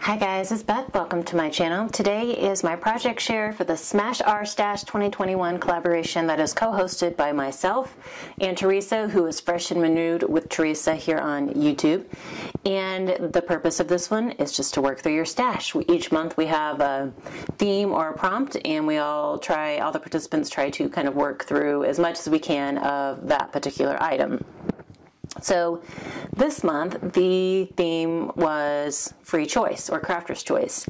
Hi guys, it's Beth. Welcome to my channel. Today is my project share for the Smash Our Stash 2021 collaboration that is co-hosted by myself and Teresa, who is fresh and renewed with Teresa here on YouTube. And the purpose of this one is just to work through your stash. Each month we have a theme or a prompt, and all the participants try to kind of work through as much as we can of that particular item. So this month the theme was free choice or crafter's choice,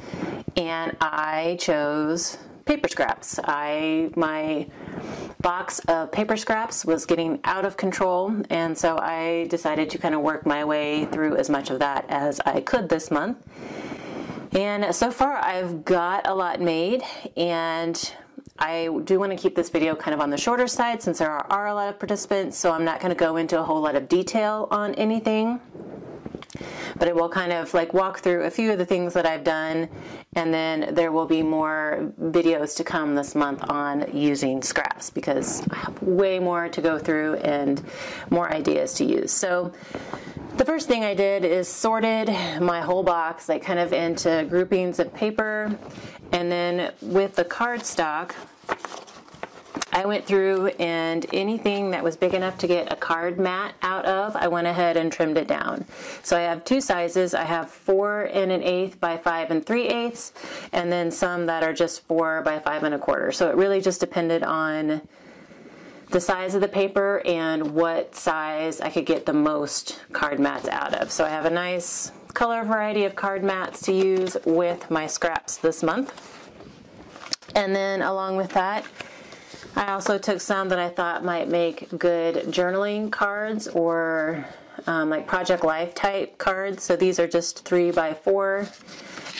and I chose paper scraps. My box of paper scraps was getting out of control, and so I decided to kind of work my way through as much of that as I could this month. And so far I've got a lot made, and I do want to keep this video kind of on the shorter side since there are a lot of participants, so I'm not going to go into a whole lot of detail on anything. But I will kind of like walk through a few of the things that I've done, and then there will be more videos to come this month on using scraps because I have way more to go through and more ideas to use. So the first thing I did is sorted my whole box like kind of into groupings of paper, and then with the cardstock I went through, and anything that was big enough to get a card mat out of, I went ahead and trimmed it down. So I have two sizes. I have 4 1/8 by 5 3/8, and then some that are just 4 by 5 1/4. So it really just depended on the size of the paper and what size I could get the most card mats out of. So I have a nice color variety of card mats to use with my scraps this month. And then along with that, I also took some that I thought might make good journaling cards or like Project Life type cards. So these are just 3 by 4,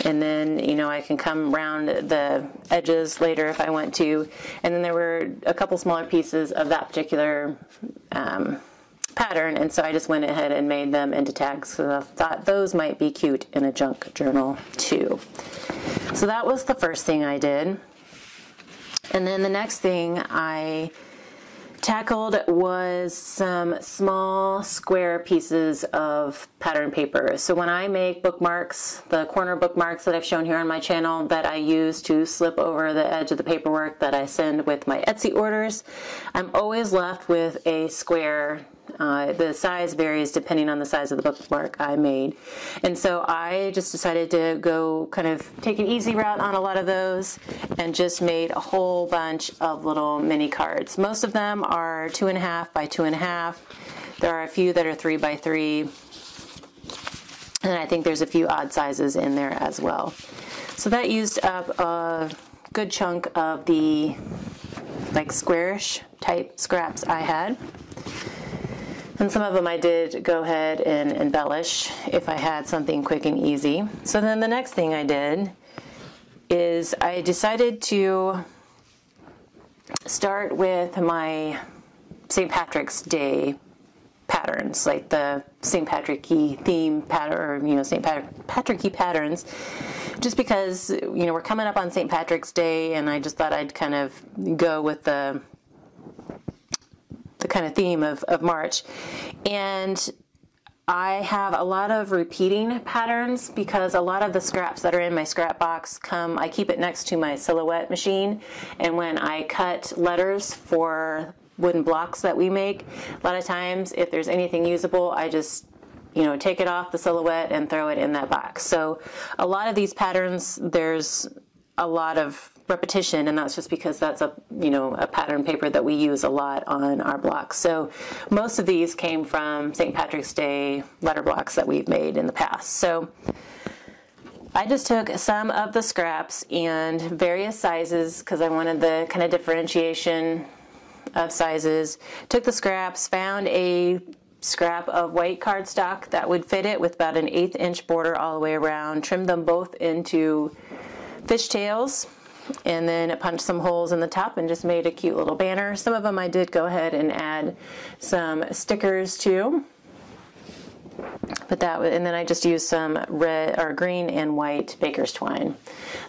and then I can come around the edges later if I want to. And then there were a couple smaller pieces of that particular pattern, and so I just went ahead and made them into tags, so I thought those might be cute in a junk journal too. So that was the first thing I did. And then the next thing I tackled was some small square pieces of pattern paper. So when I make bookmarks, the corner bookmarks that I've shown here on my channel that I use to slip over the edge of the paperwork that I send with my Etsy orders, I'm always left with a square. The size varies depending on the size of the bookmark I made. And so I just decided to go kind of take an easy route on a lot of those and just made a whole bunch of little mini cards. Most of them are 2 1/2 by 2 1/2. There are a few that are 3 by 3. And I think there's a few odd sizes in there as well. So that used up a good chunk of the like squarish type scraps I had. And some of them I did go ahead and embellish if I had something quick and easy. So then the next thing I did is I decided to start with my St. Patrick's Day patterns, like the St. Patrick-y theme pattern, or St. Patrick-y patterns, just because we're coming up on St. Patrick's Day, and I just thought I'd kind of go with the kind of theme of March. And I have a lot of repeating patterns because a lot of the scraps that are in my scrap box I keep it next to my silhouette machine, and when I cut letters for wooden blocks that we make, a lot of times if there's anything usable, I just take it off the silhouette and throw it in that box. So a lot of these patterns, there's a lot of repetition, and that's just because that's a pattern paper that we use a lot on our blocks. So most of these came from St. Patrick's Day letter blocks that we've made in the past. So I just took some of the scraps and various sizes because I wanted the kind of differentiation of sizes. Took the scraps, found a scrap of white cardstock that would fit it with about an 1/8 inch border all the way around, trimmed them both into fishtails, and then punched some holes in the top and just made a cute little banner. Some of them I did go ahead and add some stickers to, and then I just used some red or green and white baker's twine.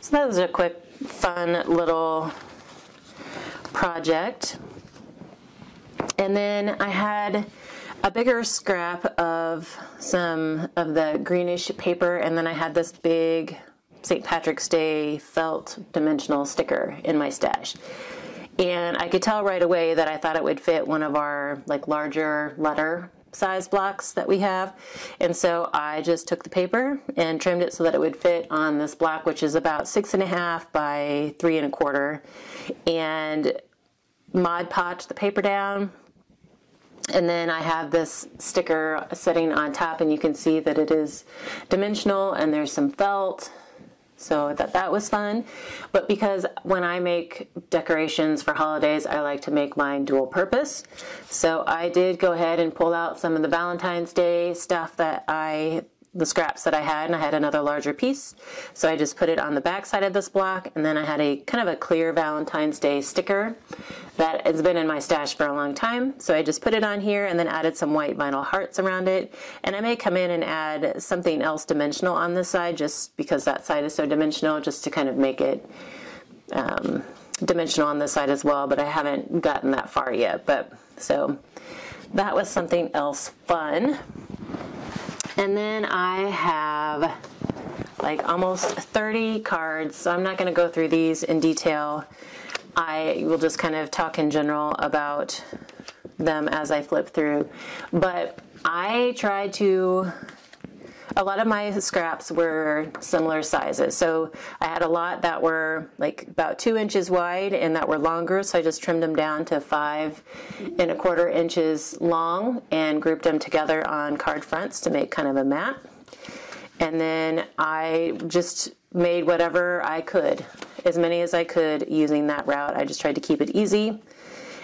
So that was a quick, fun little project. And then I had a bigger scrap of some of the greenish paper, and then I had this big St. Patrick's Day felt dimensional sticker in my stash. And I could tell right away that I thought it would fit one of our like larger letter size blocks that we have. And so I just took the paper and trimmed it so that it would fit on this block, which is about 6.5 by 3 1/4, and Mod Podged the paper down. And then I have this sticker sitting on top, and you can see that it is dimensional and there's some felt. So that was fun. But because when I make decorations for holidays, I like to make mine dual purpose. So I did go ahead and pull out some of the Valentine's Day stuff the scraps that I had, and I had another larger piece. So I just put it on the back side of this block, and then I had a kind of a clear Valentine's Day sticker that has been in my stash for a long time. So I just put it on here and then added some white vinyl hearts around it. And I may come in and add something else dimensional on this side, just because that side is so dimensional, just to kind of make it dimensional on this side as well, but I haven't gotten that far yet. But so that was something else fun. And then I have like almost 30 cards, so I'm not going to go through these in detail. I will just kind of talk in general about them as I flip through. But I tried to, a lot of my scraps were similar sizes. So I had a lot that were like about 2 inches wide and that were longer, so I just trimmed them down to 5 1/4 inches long and grouped them together on card fronts to make kind of a mat. And then I just made whatever I could, as many as I could using that route. I just tried to keep it easy.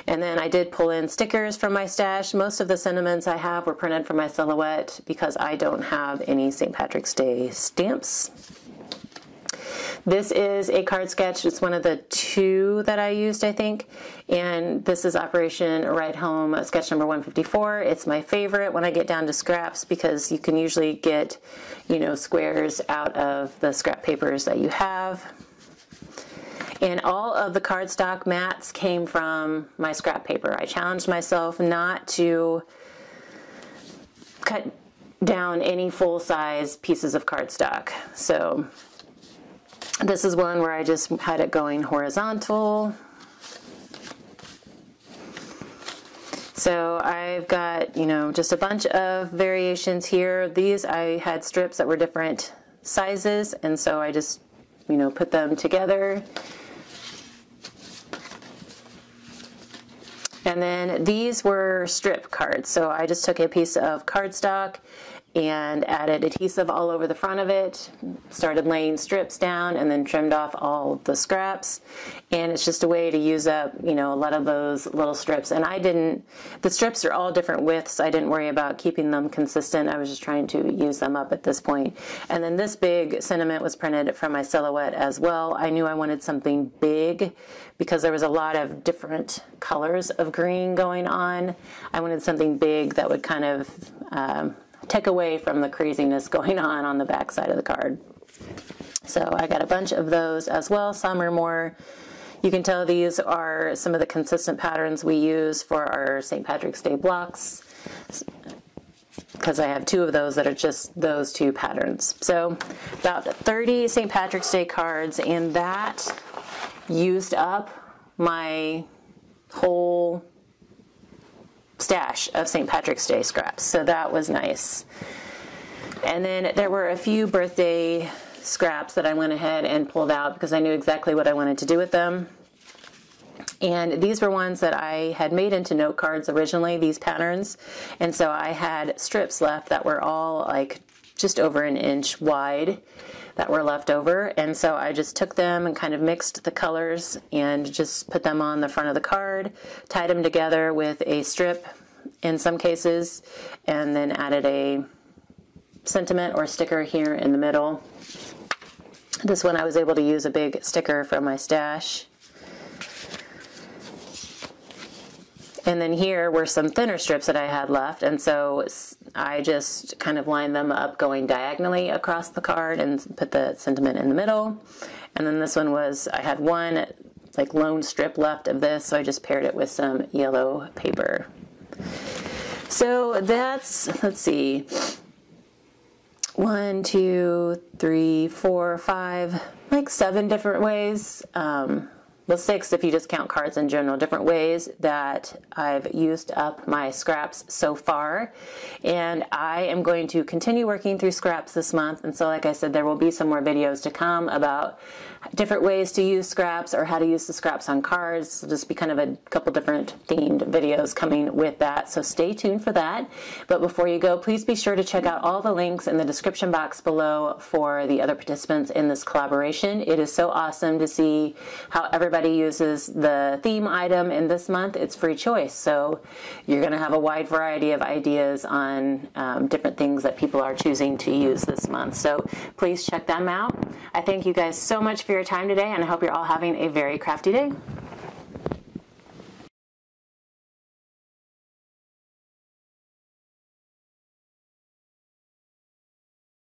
And then I did pull in stickers from my stash. Most of the sentiments I have were printed from my silhouette because I don't have any St. Patrick's Day stamps. This is a card sketch. It's one of the 2 that I used, I think. And this is Operation Ride Home sketch number 154. It's my favorite when I get down to scraps because you can usually get, squares out of the scrap papers that you have. And all of the cardstock mats came from my scrap paper. I challenged myself not to cut down any full-size pieces of cardstock. So this is one where I just had it going horizontal. So I've got, just a bunch of variations here. These I had strips that were different sizes, and so I just, put them together. And then these were strip cards. So I just took a piece of cardstock and added adhesive all over the front of it, started laying strips down, and then trimmed off all the scraps. And it's just a way to use up, a lot of those little strips. And the strips are all different widths. I didn't worry about keeping them consistent. I was just trying to use them up at this point. And then this big sentiment was printed from my silhouette as well. I knew I wanted something big because there was a lot of different colors of green going on. I wanted something big that would kind of take away from the craziness going on the back side of the card. So I got a bunch of those as well. Some are more, you can tell these are some of the consistent patterns we use for our St. Patrick's Day blocks, because I have 2 of those that are just those 2 patterns. So about 30 St. Patrick's Day cards, and that used up my whole stash of St. Patrick's Day scraps, so that was nice. And then there were a few birthday scraps that I went ahead and pulled out because I knew exactly what I wanted to do with them. And these were ones that I had made into note cards originally, these patterns, and so I had strips left that were all like just over 1 inch wide that were left over, and so I just took them and kind of mixed the colors and just put them on the front of the card, tied them together with a strip in some cases, and then added a sentiment or sticker here in the middle. This one I was able to use a big sticker from my stash. And then here were some thinner strips that I had left, and so I just kind of lined them up going diagonally across the card and put the sentiment in the middle. And then this one was, I had one like lone strip left of this, so I just paired it with some yellow paper. So that's, let's see, 1, 2, 3, 4, 5, like 7 different ways. Well, 6 if you just count cards in general, different ways that I've used up my scraps so far. And I am going to continue working through scraps this month. And so, like I said, there will be some more videos to come about different ways to use scraps or how to use the scraps on cards. It'll just be kind of a couple different themed videos coming with that. So stay tuned for that. But before you go, please be sure to check out all the links in the description box below for the other participants in this collaboration. It is so awesome to see how everybody uses the theme item in this month. It's free choice. So you're going to have a wide variety of ideas on different things that people are choosing to use this month. So please check them out. I thank you guys so much for your time today, and I hope you're all having a very crafty day.